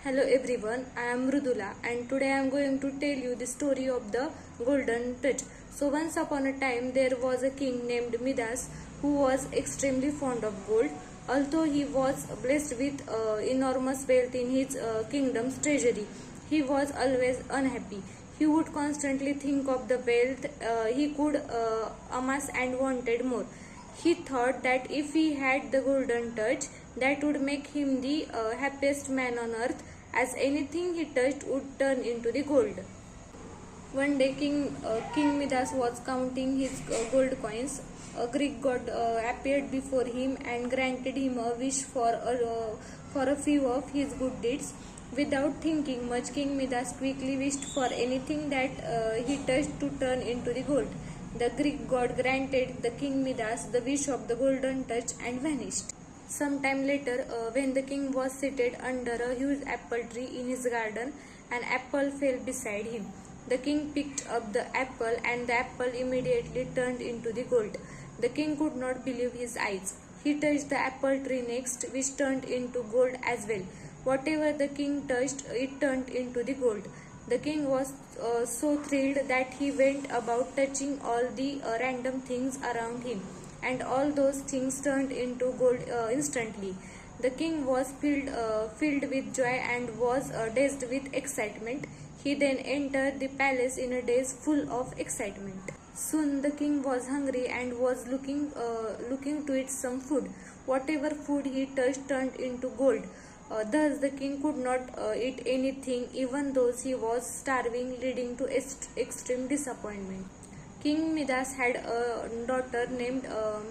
Hello everyone, I am Mrudula and today I am going to tell you the story of the golden touch. So once upon a time there was a king named Midas who was extremely fond of gold. Although he was blessed with enormous wealth in his kingdom's treasury, he was always unhappy. He would constantly think of the wealth he could amass and wanted more. He thought that if he had the golden touch, that would make him the happiest man on earth, as anything he touched would turn into the gold. One day, King Midas was counting his gold coins. A Greek god appeared before him and granted him a wish for a few of his good deeds. Without thinking much, King Midas quickly wished for anything that he touched to turn into the gold. The Greek god granted the King Midas the wish of the golden touch and vanished. Some time later, when the king was seated under a huge apple tree in his garden, an apple fell beside him. The king picked up the apple and the apple immediately turned into the gold. The king could not believe his eyes. He touched the apple tree next, which turned into gold as well. Whatever the king touched, it turned into the gold. The king was so thrilled that he went about touching all the random things around him, and all those things turned into gold instantly. The king was filled with joy and was dazed with excitement. He then entered the palace in a daze full of excitement. Soon the king was hungry and was looking to eat some food. Whatever food he touched turned into gold. Thus the king could not eat anything, even though he was starving, leading to extreme disappointment. King Midas had a daughter named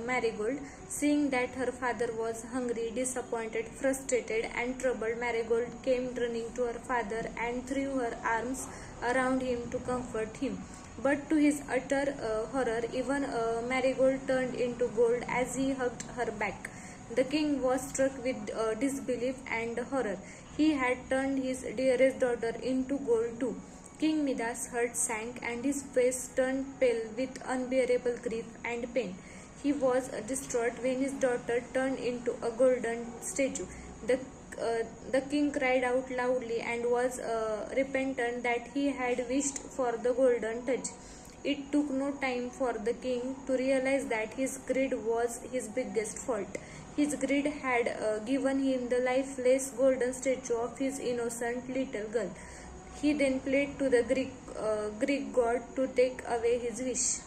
Marigold. Seeing that her father was hungry, disappointed, frustrated, and troubled, Marigold came running to her father and threw her arms around him to comfort him. But to his utter horror, even Marigold turned into gold as he hugged her back. The king was struck with disbelief and horror. He had turned his dearest daughter into gold too. King Midas' heart sank and his face turned pale with unbearable grief and pain. He was distraught when his daughter turned into a golden statue. The king cried out loudly and was repentant that he had wished for the golden touch. It took no time for the king to realize that his greed was his biggest fault. His greed had given him the lifeless golden statue of his innocent little girl. He then prayed to the Greek god to take away his wish.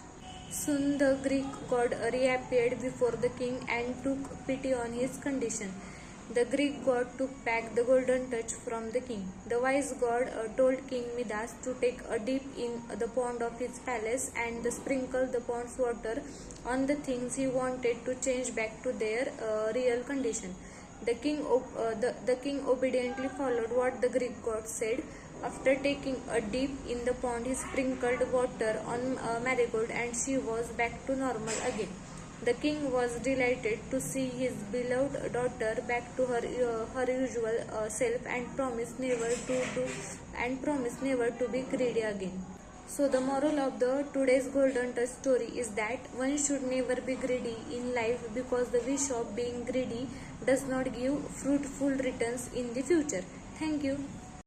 Soon the Greek god reappeared before the king and took pity on his condition. The Greek god took back the golden touch from the king. The wise god told King Midas to take a dip in the pond of his palace and sprinkle the pond's water on the things he wanted to change back to their real condition. The king obediently followed what the Greek god said. After taking a dip in the pond, he sprinkled water on Marigold and she was back to normal again. The king was delighted to see his beloved daughter back to her usual self and promised never to be greedy again. So the moral of the today's golden touch story is that one should never be greedy in life, because the wish of being greedy does not give fruitful returns in the future. Thank you.